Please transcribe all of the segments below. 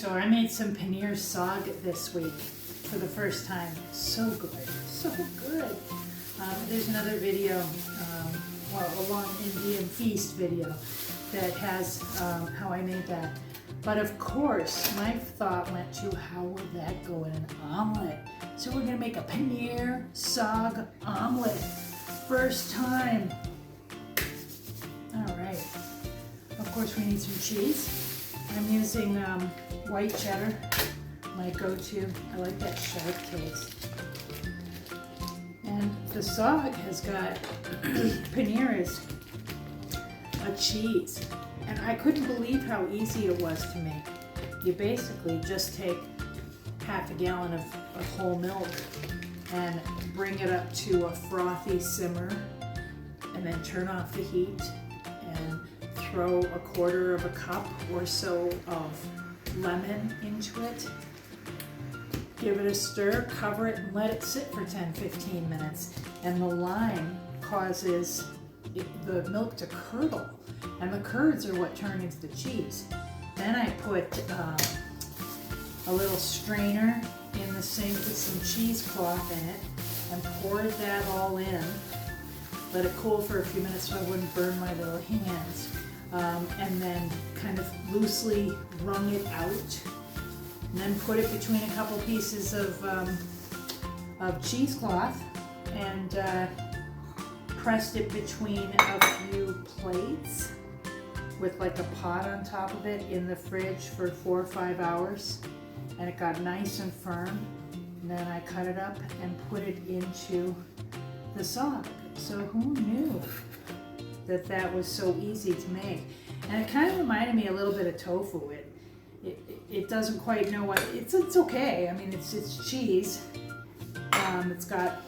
So I made some Paneer Saag this week for the first time. So good, so good. There's another video, a long Indian feast video that has how I made that. But of course, my thought went to how would that go in an omelet? So we're gonna make a Paneer Saag omelet. First time. All right. Of course, we need some cheese. I'm using white cheddar, my go-to. I like that sharp taste. And the saag has got paneer is a cheese. And I couldn't believe how easy it was to make. You basically just take half a gallon of whole milk and bring it up to a frothy simmer and then turn off the heat and throw a quarter of a cup or so of lemon into it. Give it a stir, cover it, and let it sit for 10-15 minutes. And the lime causes the milk to curdle, and the curds are what turn into the cheese. Then I put a little strainer in the sink with some cheesecloth in it and poured that all in. Let it cool for a few minutes so I wouldn't burn my little hands. And then kind of loosely wrung it out, and then put it between a couple pieces of cheesecloth and pressed it between a few plates with like a pot on top of it in the fridge for 4 or 5 hours, and it got nice and firm. And then I cut it up and put it into the saag. So who knew that was so easy to make? And it kind of reminded me a little bit of tofu. It doesn't quite know what it's okay. I mean, it's cheese. It's got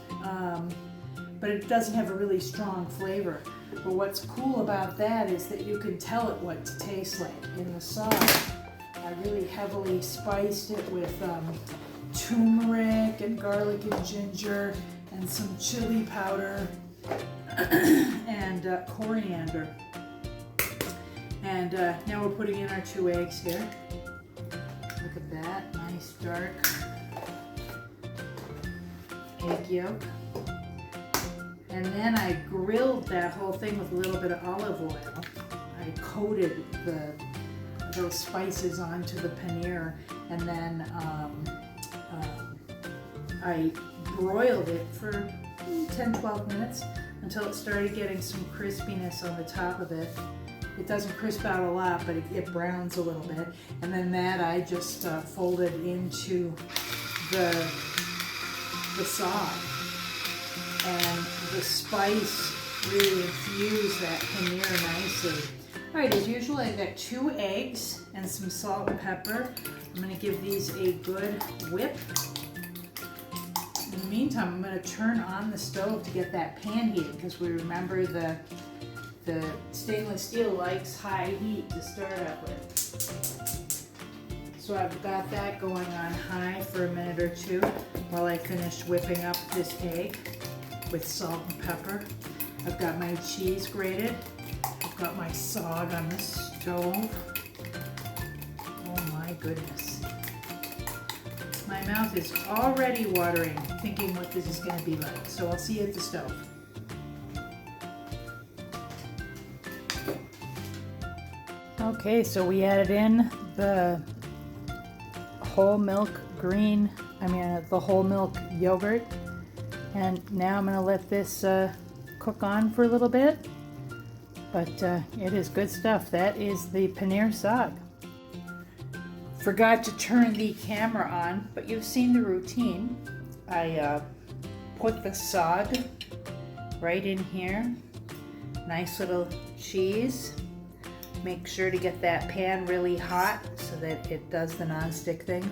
but it doesn't have a really strong flavor. But what's cool about that is that you can tell it what to taste like. In the saag, I really heavily spiced it with turmeric and garlic and ginger and some chili powder and coriander. And now we're putting in our 2 eggs here. Look at that, nice dark egg yolk. And then I grilled that whole thing with a little bit of olive oil. I coated those spices onto the paneer, and then I broiled it for 10-12 minutes until it started getting some crispiness on the top of it. It doesn't crisp out a lot, but it browns a little bit. And then that I just folded into the saag. And the spice really infused that paneer nicely. All right, as usual, I've got 2 eggs and some salt and pepper. I'm gonna give these a good whip. In the meantime, I'm going to turn on the stove to get that pan heated, because we remember the stainless steel likes high heat to start up with. So I've got that going on high for a minute or 2 while I finish whipping up this egg with salt and pepper. I've got my cheese grated. I've got my saag on the stove. Oh my goodness. My mouth is already watering, thinking what this is going to be like. So I'll see you at the stove. Okay, so we added in the whole milk the whole milk yogurt. And now I'm going to let this cook on for a little bit. But it is good stuff. That is the Paneer Saag. Forgot to turn the camera on, but you've seen the routine. I put the saag right in here. Nice little cheese. Make sure to get that pan really hot so that it does the nonstick thing.